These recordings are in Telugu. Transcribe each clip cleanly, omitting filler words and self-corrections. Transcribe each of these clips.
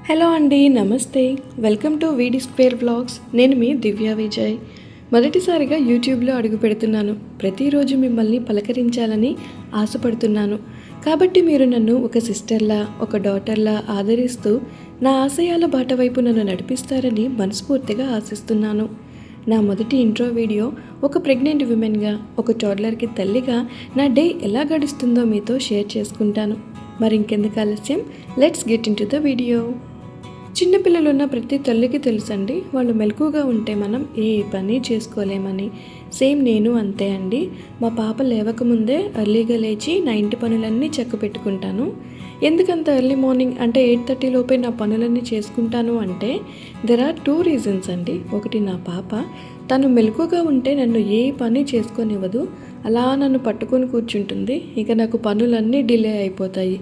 హలో అండి, నమస్తే. వెల్కమ్ టు వీడి స్క్వేర్ వ్లాగ్స్. నేను మీ దివ్య విజయ్. మొదటిసారిగా యూట్యూబ్లో అడుగు పెడుతున్నాను. ప్రతిరోజు మిమ్మల్ని పలకరించాలని ఆశపడుతున్నాను. కాబట్టి మీరు నన్ను ఒక సిస్టర్లా, ఒక డాటర్లా ఆదరిస్తూ నా ఆశయాల బాట వైపు నన్ను నడిపిస్తారని మనస్ఫూర్తిగా ఆశిస్తున్నాను. నా మొదటి ఇంట్రో వీడియో ఒక ప్రెగ్నెంట్ విమెన్గా, ఒక టోడ్లర్కి తల్లిగా నా డే ఎలా గడుస్తుందో మీతో షేర్ చేసుకుంటాను. మరి ఇంకెందుకు ఆలస్యం, let's get into the video. చిన్నపిల్లలున్న ప్రతి తల్లికి తెలుసండి, వాళ్ళు మెలకుగా ఉంటే మనం ఏ పని చేసుకోలేమని. సేమ్ నేను అంతే అండి. మా పాప లేవకముందే ఎర్లీగా లేచి నా ఇంటి పనులన్నీ చక్క పెట్టుకుంటాను. ఎందుకంత ఎర్లీ మార్నింగ్ అంటే 8:30 లోపే నా పనులన్నీ చేసుకుంటాను అంటే దెర్ ఆర్ 2 రీజన్స్ అండి. ఒకటి, నా పాప తను మెలకుగా ఉంటే నన్ను ఏ పని చేసుకోనివ్వదు, అలా నన్ను పట్టుకొని కూర్చుంటుంది. ఇక నాకు పనులన్నీ డిలే అయిపోతాయి.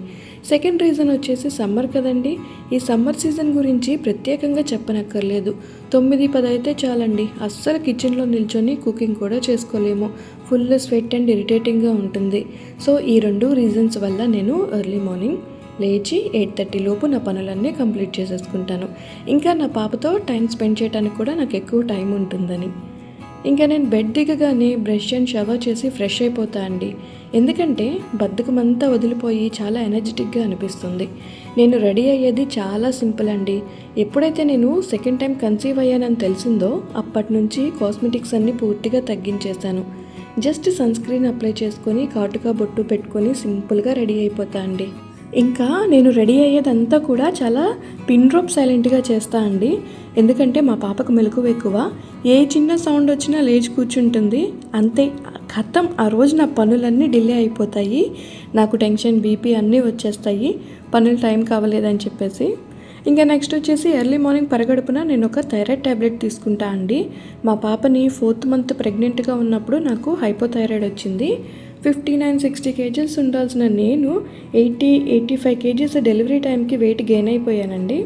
సెకండ్ రీజన్ వచ్చేసి సమ్మర్ కదండి. ఈ సమ్మర్ సీజన్ గురించి ప్రత్యేకంగా చెప్పనక్కర్లేదు. 9-10 అయితే చాలండి, అస్సలు కిచెన్లో నిల్చొని కుకింగ్ కూడా చేసుకోలేము. ఫుల్ స్వెట్ అండ్ ఇరిటేటింగ్గా ఉంటుంది. సో ఈ 2 రీజన్స్ వల్ల నేను ఎర్లీ మార్నింగ్ లేచి 8:30 లోపు నా పనులన్నీ కంప్లీట్ చేసేసుకుంటాను. ఇంకా నా పాపతో టైం స్పెండ్ చేయడానికి కూడా నాకు ఎక్కువ టైం ఉంటుందని. ఇంకా నేను బెడ్ దిగగానే బ్రష్ అండ్ షవర్ చేసి ఫ్రెష్ అయిపోతా అండి. ఎందుకంటే బద్ధకమంతా వదిలిపోయి చాలా ఎనర్జెటిక్గా అనిపిస్తుంది. నేను రెడీ అయ్యేది చాలా సింపుల్ అండి. ఎప్పుడైతే నేను సెకండ్ టైం కన్సీవ్ అయ్యానని తెలిసిందో అప్పటి నుంచి కాస్మెటిక్స్ అన్నీ పూర్తిగా తగ్గించేశాను. జస్ట్ సన్ స్క్రీన్ అప్లై చేసుకొని కాటుగా బొట్టు పెట్టుకొని సింపుల్గా రెడీ అయిపోతా అండి. ఇంకా నేను రెడీ అయ్యేదంతా కూడా చాలా పిన్ డ్రాప్ సైలెంట్గా చేస్తా అండి. ఎందుకంటే మా పాపకు మెలకువ ఎక్కువ. ఏ చిన్న సౌండ్ వచ్చినా లేచి కూర్చుంటుంది. అంతే, ఖతం. ఆ రోజు నా పనులన్నీ డిలే అయిపోతాయి. నాకు టెన్షన్, బీపీ అన్నీ వచ్చేస్తాయి, పనులు టైం కావలేదని చెప్పేసి. ఇంకా నెక్స్ట్ వచ్చేసి ఎర్లీ మార్నింగ్ పరగడుపున నేను ఒక థైరాయిడ్ ట్యాబ్లెట్ తీసుకుంటా అండి. మా పాపని 4th మంత్ ప్రెగ్నెంట్గా ఉన్నప్పుడు నాకు హైపోథైరాయిడ్ వచ్చింది. 59-60 kgs ఉండాల్సిన నేను 80-85 kgs డెలివరీ టైంకి వెయిట్ గెయిన్ అయిపోయానండి.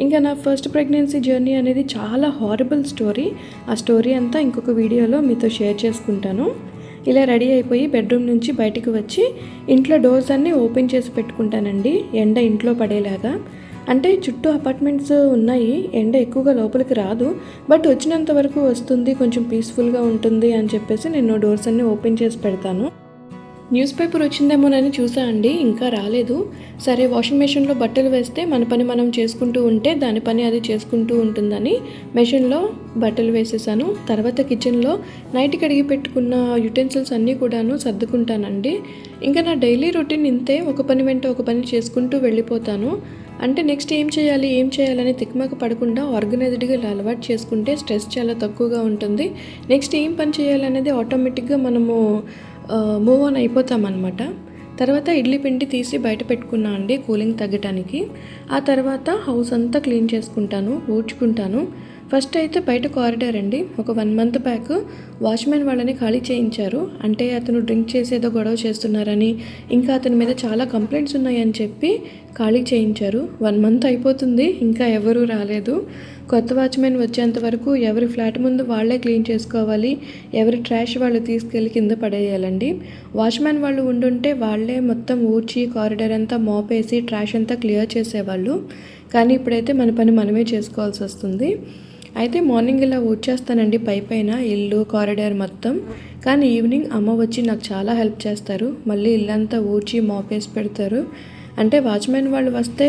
ఇంకా నా ఫస్ట్ ప్రెగ్నెన్సీ జర్నీ అనేది చాలా హారబుల్ స్టోరీ. ఆ స్టోరీ అంతా ఇంకొక వీడియోలో మీతో షేర్ చేసుకుంటాను. ఇలా రెడీ అయిపోయి బెడ్రూమ్ నుంచి బయటికి వచ్చి ఇంట్లో డోర్స్ అన్నీ ఓపెన్ చేసి పెట్టుకుంటానండి, ఎండ ఇంట్లో పడేలాగా. అంటే చుట్టూ అపార్ట్మెంట్స్ ఉన్నాయి, ఎండ ఎక్కువగా లోపలికి రాదు, బట్ వచ్చినంత వరకు వస్తుంది, కొంచెం పీస్ఫుల్గా ఉంటుంది అని చెప్పేసి నేను డోర్స్ అన్నీ ఓపెన్ చేసి పెడతాను. న్యూస్ పేపర్ వచ్చిందేమోనని చూసా అండి, ఇంకా రాలేదు. సరే, వాషింగ్ మెషిన్లో బట్టలు వేస్తే మన పని మనం చేసుకుంటూ ఉంటే దాని పని అది చేసుకుంటూ ఉంటుందని మెషిన్లో బట్టలు వేసేసాను. తర్వాత కిచెన్లో నైట్ కడిగి పెట్టుకున్న యుటెన్సిల్స్ అన్నీ కూడాను సర్దుకుంటానండి. ఇంకా నా డైలీ రొటీన్ ఇంతే, ఒక పని వెంట ఒక పని చేసుకుంటూ వెళ్ళిపోతాను. అంటే నెక్స్ట్ ఏం చేయాలని తిక్మక పడకుండా ఆర్గనైజ్డ్గా ఇలా అలవాటు చేసుకుంటే స్ట్రెస్ చాలా తక్కువగా ఉంటుంది. నెక్స్ట్ ఏం పని చేయాలనేది ఆటోమేటిక్గా మనము మూవ్ ఆన్ అయిపోతామన్నమాట. తర్వాత ఇడ్లీ పిండి తీసి బయట పెట్టుకున్నా అండి, కూలింగ్ తగ్గటానికి. ఆ తర్వాత హౌస్ అంతా క్లీన్ చేసుకుంటాను, ఊడ్చుకుంటాను. ఫస్ట్ అయితే బయట కారిడార్ అండి. ఒక 1 month బ్యాక్ వాచ్మెన్ వాళ్ళని ఖాళీ చేయించారు. అంటే అతను డ్రింక్ చేసి ఏదో గొడవ చేస్తున్నారని, ఇంకా అతని మీద చాలా కంప్లైంట్స్ ఉన్నాయని చెప్పి ఖాళీ చేయించారు. 1 month అయిపోతుంది, ఇంకా ఎవరూ రాలేదు. కొత్త వాచ్మెన్ వచ్చేంత వరకు ఎవరి ఫ్లాట్ ముందు వాళ్ళే క్లీన్ చేసుకోవాలి, ఎవరి ట్రాష్ వాళ్ళు తీసుకెళ్ళి కింద పడేయాలండి. వాచ్మెన్ వాళ్ళు ఉండుంటే వాళ్ళే మొత్తం ఊడ్చి కారిడార్ అంతా మోపేసి ట్రాష్ అంతా క్లియర్ చేసేవాళ్ళు. కానీ ఇప్పుడైతే మన పని మనమే చేసుకోవాల్సి వస్తుంది. అయితే మార్నింగ్ ఇలా ఊడ్చేస్తానండి పైన ఇల్లు, కారిడార్ మొత్తం. కానీ ఈవినింగ్ అమ్మ వచ్చి నాకు చాలా హెల్ప్ చేస్తారు. మళ్ళీ ఇల్లంతా ఊడ్చి మోపేసి పెడతారు. అంటే వాచ్మెన్ వాళ్ళు వస్తే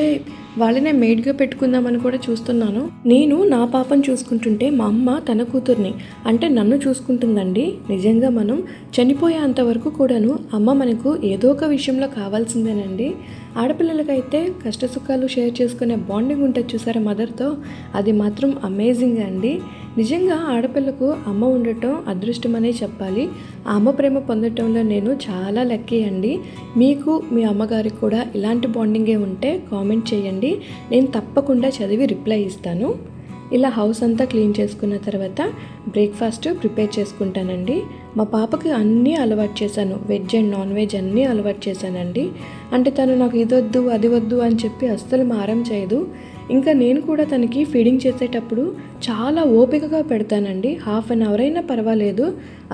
వాళ్ళనే మెయిడ్గా పెట్టుకుందామని కూడా చూస్తున్నాను. నేను నా పాపను చూసుకుంటుంటే మా అమ్మ తన కూతుర్ని అంటే నన్ను చూసుకుంటుందండి. నిజంగా మనం చనిపోయేంత వరకు కూడాను అమ్మ మనకు ఏదో ఒక విషయంలో కావాల్సిందేనండి. ఆడపిల్లలకైతే కష్టసుఖాలు షేర్ చేసుకునే బాండింగ్ ఉంటుంది చూసారా మదర్తో, అది మాత్రం అమేజింగ్ అండి. నిజంగా ఆడపిల్లకు అమ్మ ఉండటం అదృష్టం అనే చెప్పాలి. ఆ అమ్మ ప్రేమ పొందటంలో నేను చాలా లక్కీ అండి. మీకు మీ అమ్మగారికి కూడా ఇలాంటి బాండింగే ఉంటే కామెంట్ చేయండి, నేను తప్పకుండా చదివి రిప్లై ఇస్తాను. ఇలా హౌస్ అంతా క్లీన్ చేసుకున్న తర్వాత బ్రేక్ఫాస్ట్ ప్రిపేర్ చేసుకుంటానండి. మా పాపకి అన్నీ అలవాటు చేశాను, వెజ్ అండ్ నాన్ వెజ్ అన్నీ అలవాటు చేశానండి. అంటే తను నాకు ఇది వద్దు అది వద్దు అని చెప్పి అస్సలు మారం చేయదు. ఇంకా నేను కూడా తనకి ఫీడింగ్ చేసేటప్పుడు చాలా ఓపికగా పెడతానండి. 1/2 hour అయినా పర్వాలేదు,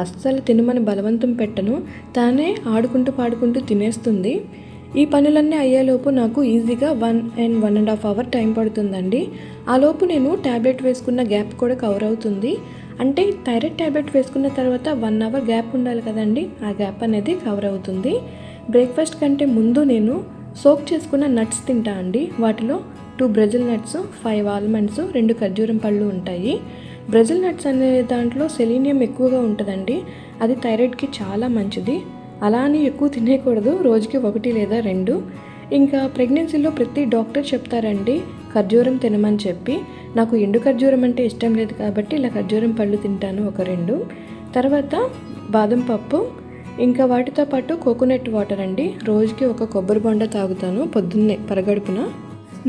అస్సలు తినమని బలవంతం పెట్టను. తానే ఆడుకుంటూ పాడుకుంటూ తినేస్తుంది. ఈ పనులన్నీ అయ్యేలోపు నాకు ఈజీగా 1.5 అవర్ టైం పడుతుందండి. ఆలోపు నేను ట్యాబ్లెట్ వేసుకున్న గ్యాప్ కూడా కవర్ అవుతుంది. అంటే థైరాయిడ్ ట్యాబ్లెట్ వేసుకున్న తర్వాత 1 అవర్ గ్యాప్ ఉండాలి కదండి, ఆ గ్యాప్ అనేది కవర్ అవుతుంది. బ్రేక్ఫాస్ట్ కంటే ముందు నేను సోక్ చేసుకున్న నట్స్ తింటా అండి. వాటిలో 2 బ్రెజిల్ నట్స్, 5 ఆల్మండ్స్, 2 ఖర్జూరం పళ్ళు ఉంటాయి. బ్రెజిల్ నట్స్ అనే దాంట్లో సెలీనియం ఎక్కువగా ఉంటుందండి. అది థైరాయిడ్కి చాలా మంచిది. అలా అని ఎక్కువ తినేయకూడదు, రోజుకి 1 లేదా 2. ఇంకా ప్రెగ్నెన్సీలో ప్రతి డాక్టర్ చెప్తారండి ఖర్జూరం తినమని చెప్పి. నాకు ఎండు ఖర్జూరం అంటే ఇష్టం లేదు కాబట్టి ఇలా ఖర్జూరం పళ్ళు తింటాను ఒక 2. తర్వాత బాదం పప్పు, ఇంకా వాటితో పాటు కోకోనట్ వాటర్ అండి. రోజుకి ఒక కొబ్బరి బొండ తాగుతాను పొద్దున్నే పరగడుపున.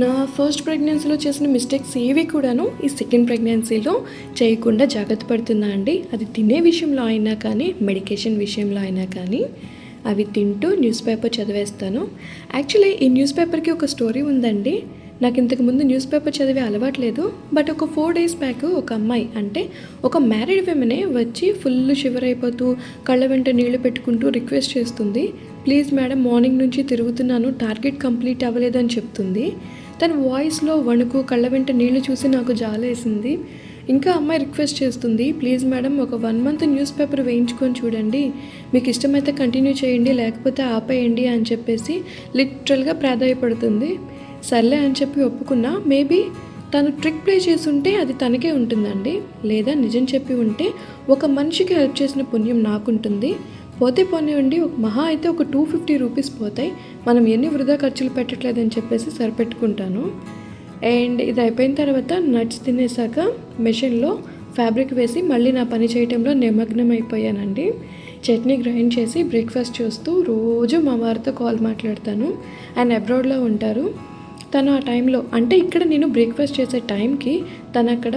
నా ఫస్ట్ ప్రెగ్నెన్సీలో చేసిన మిస్టేక్స్ ఏవి కూడాను ఈ సెకండ్ ప్రెగ్నెన్సీలో చేయకుండా జాగ్రత్త పడుతున్నా అండి. అది తినే విషయంలో అయినా కానీ, మెడికేషన్ విషయంలో అయినా కానీ అవి తింటూ న్యూస్ పేపర్ చదివేస్తాను. యాక్చువల్లీ ఈ న్యూస్ పేపర్కి ఒక స్టోరీ ఉందండి. నాకు ఇంతకుముందు న్యూస్ పేపర్ చదివే అలవాట్లేదు. బట్ ఒక 4 days బ్యాక్ ఒక అమ్మాయి, అంటే ఒక మ్యారీడ్ విమెనే వచ్చి ఫుల్ షివర్ అయిపోతూ కళ్ళ వెంట నీళ్లు పెట్టుకుంటూ రిక్వెస్ట్ చేస్తుంది. ప్లీజ్ మేడం, మార్నింగ్ నుంచి తిరుగుతున్నాను, టార్గెట్ కంప్లీట్ అవ్వలేదని చెప్తుంది. తన వాయిస్లో వణుకు, కళ్ళ వెంట నీళ్లు చూసి నాకు జాలేసింది. ఇంకా అమ్మాయి రిక్వెస్ట్ చేస్తుంది, ప్లీజ్ మేడం ఒక 1 month న్యూస్ పేపర్ వేయించుకొని చూడండి, మీకు ఇష్టమైతే కంటిన్యూ చేయండి, లేకపోతే ఆపేయండి అని చెప్పేసి లిటరల్గా ప్రాధాయపడుతుంది. సర్లే అని చెప్పి ఒప్పుకున్నా. మేబీ తను ట్రిక్ ప్లే చేసి ఉంటే అది తనకే ఉంటుందండి, లేదా నిజం చెప్పి ఉంటే ఒక మనిషికి హెల్ప్ చేసిన పుణ్యం నాకుంటుంది. పోతే పోనివ్వండి, ఒక మహా అయితే ఒక 250 రూపీస్ పోతాయి, మనం ఎన్ని వృధా ఖర్చులు పెట్టట్లేదని చెప్పేసి సరిపెట్టుకుంటాను. అండ్ ఇది అయిపోయిన తర్వాత నట్స్ తినేసాక మెషిన్లో ఫ్యాబ్రిక్ వేసి మళ్ళీ నా పని చేయటంలో నిమగ్నం అయిపోయానండి. చట్నీ గ్రైండ్ చేసి బ్రేక్ఫాస్ట్ చూస్తూ రోజు మా వారితో కాల్ మాట్లాడతాను. ఆయన అబ్రాడ్లో ఉంటారు. తను ఆ టైంలో, అంటే ఇక్కడ నేను బ్రేక్ఫాస్ట్ చేసే టైంకి తను అక్కడ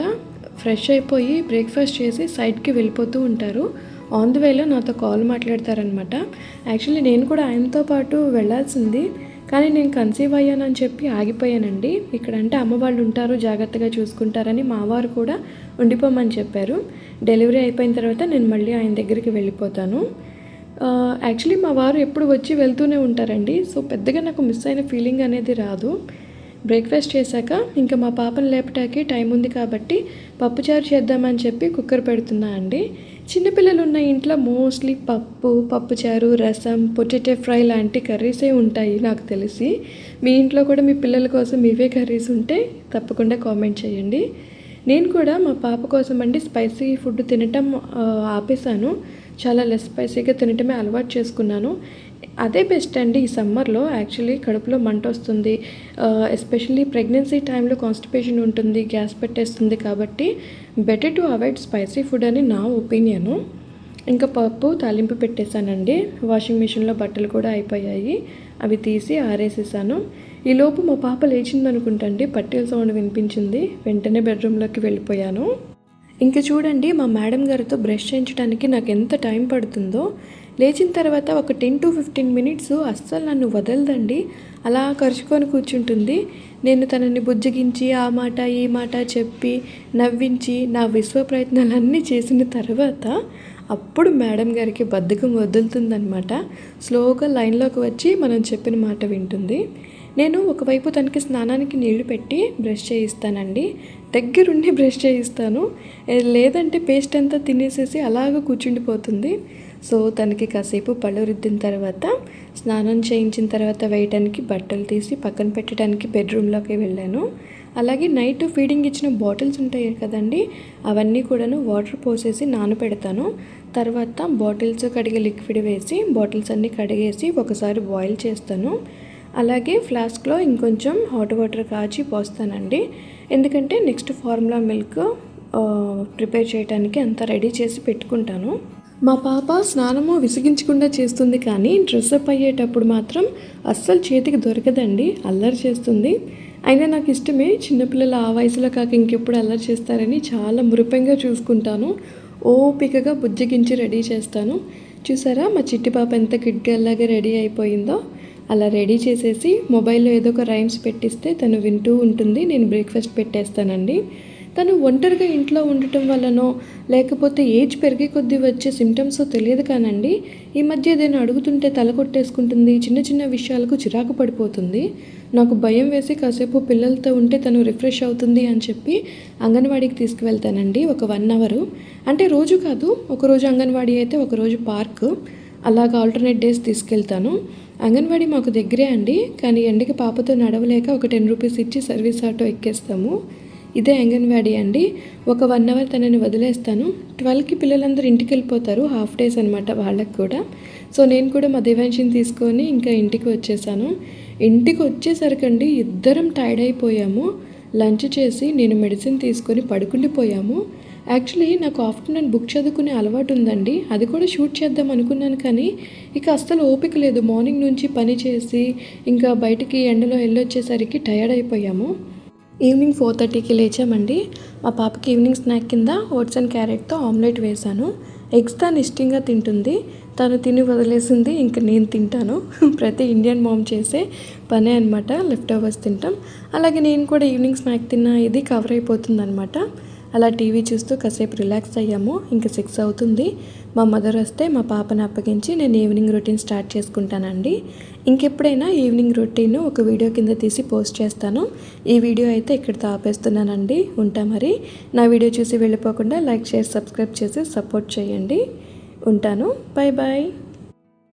ఫ్రెష్ అయిపోయి బ్రేక్ఫాస్ట్ చేసి సైడ్కి వెళ్ళిపోతూ ఉంటారు. ఆన్ ది వేలో నాతో కాల్ మాట్లాడతారనమాట. యాక్చువల్లీ నేను కూడా ఆయనతో పాటు వెళ్ళాల్సింది, కానీ నేను కన్సీవ్ అయ్యానని చెప్పి ఆగిపోయానండి. ఇక్కడ అంటే అమ్మ వాళ్ళు ఉంటారు, జాగ్రత్తగా చూసుకుంటారని మా వారు కూడా ఉండిపోమని చెప్పారు. డెలివరీ అయిపోయిన తర్వాత నేను మళ్ళీ ఆయన దగ్గరికి వెళ్ళిపోతాను. యాక్చువల్లీ మా వారు ఎప్పుడు వచ్చి వెళ్తూనే ఉంటారండి. సో పెద్దగా నాకు మిస్ అయిన ఫీలింగ్ అనేది రాదు. బ్రేక్ఫాస్ట్ చేశాక ఇంకా మా పాపను లేపటానికి టైం ఉంది కాబట్టి పప్పుచారు చేద్దామని చెప్పి కుక్కర్ పెడుతున్నా అండి. చిన్నపిల్లలు ఉన్న ఇంట్లో మోస్ట్లీ పప్పుచారు, రసం, పొటాటో ఫ్రై లాంటి కర్రీసే ఉంటాయి నాకు తెలిసి. మీ ఇంట్లో కూడా మీ పిల్లల కోసం ఇవే కర్రీస్ ఉంటే తప్పకుండా కామెంట్ చేయండి. నేను కూడా మా పాప కోసం అండి స్పైసీ ఫుడ్ తినటం ఆపేశాను. చాలా లెస్ స్పైసీగా తినటమే అలవాటు చేసుకున్నాను. అదే బెస్ట్ అండి ఈ సమ్మర్లో. యాక్చువల్లీ కడుపులో మంట వస్తుంది, ఎస్పెషల్లీ ప్రెగ్నెన్సీ టైంలో కాన్స్టిపేషన్ ఉంటుంది, గ్యాస్ పెట్టేస్తుంది. కాబట్టి better to avoid spicy food అని నా ఒపీనియను. ఇంకా పప్పు తాలింపు పెట్టేశానండి. వాషింగ్ మిషన్లో బట్టలు కూడా అయిపోయాయి, అవి తీసి ఆరేసేసాను. ఈలోపు మా పాప లేచిందనుకుంటండి, పట్టెల సౌండ్ వినిపించింది. వెంటనే బెడ్రూమ్లోకి వెళ్ళిపోయాను. ఇంకా చూడండి, మా మేడం గారితో బ్రష్ చేయించడానికి నాకు ఎంత టైం పడుతుందో. లేచిన తర్వాత ఒక 10 to 15 minutes అస్సలు నన్ను వదలదండి. అలా కరుచుకొని కూర్చుంటుంది. నేను తనని బుజ్జగించి ఆ మాట ఈ మాట చెప్పి నవ్వించి నా విశ్వ ప్రయత్నాలన్నీ చేసిన తర్వాత అప్పుడు మేడం గారికి బద్ధకం వదులుతుందనమాట. స్లోగా లైన్లోకి వచ్చి మనం చెప్పిన మాట వింటుంది. నేను ఒకవైపు తనకి స్నానానికి నీళ్లు పెట్టి బ్రష్ చేయిస్తానండి. దగ్గరుండి బ్రష్ చేయిస్తాను, లేదంటే పేస్ట్ అంతా తినేసేసి అలాగ కూర్చుండిపోతుంది. సో తనకి కాసేపు పళ్ళు రుద్దిన తర్వాత స్నానం చేయించిన తర్వాత వేయటానికి బట్టలు తీసి పక్కన పెట్టడానికి బెడ్రూమ్లోకి వెళ్ళాను. అలాగే నైట్ ఫీడింగ్ ఇచ్చిన బాటిల్స్ ఉంటాయి కదండి, అవన్నీ కూడాను వాటర్ పోసేసి నానబెడతాను. తర్వాత బాటిల్స్ కడిగే లిక్విడ్ వేసి బాటిల్స్ అన్నీ కడిగేసి ఒకసారి బాయిల్ చేస్తాను. అలాగే ఫ్లాస్క్లో ఇంకొంచెం హాట్ వాటర్ కాచి పోస్తానండి. ఎందుకంటే నెక్స్ట్ ఫార్ములా మిల్క్ ప్రిపేర్ చేయడానికి అంతా రెడీ చేసి పెట్టుకుంటాను. మా పాప స్నానము విసిగించకుండా చేస్తుంది, కానీ డ్రెస్అప్ అయ్యేటప్పుడు మాత్రం అస్సలు చేతికి దొరకదండి, అల్లరి చేస్తుంది. అయినా నాకు ఇష్టమే, చిన్నపిల్లలు ఆ వయసులో కాక ఇంకెప్పుడు అల్లరి చేస్తారని చాలా మురిపెంగా చూసుకుంటాను. ఓపికగా బుజ్జగించి రెడీ చేస్తాను. చూసారా మా చిట్టి పాప ఎంత కిడ్గల్లాగా రెడీ అయిపోయిందో. అలా రెడీ చేసేసి మొబైల్లో ఏదో ఒక రైమ్స్ పెట్టిస్తే తను వింటూ ఉంటుంది. నేను బ్రేక్ఫాస్ట్ పెట్టేస్తానండి. తను ఒంటరిగా ఇంట్లో ఉండటం వల్లనో లేకపోతే ఏజ్ పెరిగే కొద్దీ వచ్చే సిమ్టమ్స్ తెలియదు కానండి, ఈ మధ్య ఏదైనా అడుగుతుంటే తల కొట్టేసుకుంటుంది, చిన్న చిన్న విషయాలకు చిరాకు పడిపోతుంది. నాకు భయం వేసి కాసేపు పిల్లలతో ఉంటే తను రిఫ్రెష్ అవుతుంది అని చెప్పి అంగన్వాడీకి తీసుకువెళ్తానండి. ఒక 1 అవరు, అంటే రోజు కాదు, ఒకరోజు అంగన్వాడీ అయితే ఒకరోజు పార్క్, అలాగ ఆల్టర్నేట్ డేస్ తీసుకెళ్తాను. అంగన్వాడీ మాకు దగ్గరే అండి, కానీ ఎండకి పాపతో నడవలేక ఒక 10 రూపీస్ ఇచ్చి సర్వీస్ ఆటో ఎక్కేస్తాము. ఇదే అంగన్వాడీ అండి. ఒక 1 అవర్ తనని వదిలేస్తాను. 12కి పిల్లలందరూ ఇంటికి వెళ్ళిపోతారు, హాఫ్ డేస్ అనమాట వాళ్ళకి కూడా. సో నేను కూడా మా దేవాంశిని తీసుకొని ఇంకా ఇంటికి వచ్చేసాను. ఇంటికి వచ్చేసరికండి ఇద్దరం టైర్డ్ అయిపోయాము. లంచ్ చేసి నేను మెడిసిన్ తీసుకొని పడుకుండిపోయాము. యాక్చువల్లీ నాకు ఆఫ్టర్నూన్ బుక్ చదువుకునే అలవాటు ఉందండి, అది కూడా షూట్ చేద్దాం అనుకున్నాను, కానీ ఇక అస్సలు ఓపిక లేదు. మార్నింగ్ నుంచి పని చేసి ఇంకా బయటికి ఎండలో వెళ్ళొచ్చేసరికి టయర్డ్ అయిపోయాము. ఈవినింగ్ 4:30కి లేచామండి. మా పాపకి ఈవినింగ్ స్నాక్ కింద ఓట్స్ అండ్ క్యారెట్తో ఆమ్లెట్ వేశాను. ఎగ్స్ తను ఇష్టంగా తింటుంది, తను తిని వదిలేసింది, ఇంకా నేను తింటాను. ప్రతి ఇండియన్ మామ్ చేసే పనే అనమాట, లెఫ్ట్ ఓవర్స్ తింటాం. అలాగే నేను కూడా ఈవినింగ్ స్నాక్ తిన్నా ఇది కవర్ అయిపోతుంది అనమాట. అలా టీవీ చూస్తూ కాసేపు రిలాక్స్ అయ్యాము. ఇంకా 6 అవుతుంది. మా మదర్ వస్తే మా పాపను అప్పగించి నేను ఈవినింగ్ రొటీన్ స్టార్ట్ చేసుకుంటానండి. ఇంకెప్పుడైనా ఈవినింగ్ రొటీన్ ఒక వీడియో కింద తీసి పోస్ట్ చేస్తాను. ఈ వీడియో అయితే ఇక్కడితో ఆపేస్తున్నానండి. ఉంటా మరి. నా వీడియో చూసి వెళ్ళిపోకుండా లైక్, షేర్, సబ్స్క్రైబ్ చేసి సపోర్ట్ చేయండి. ఉంటాను. Bye bye.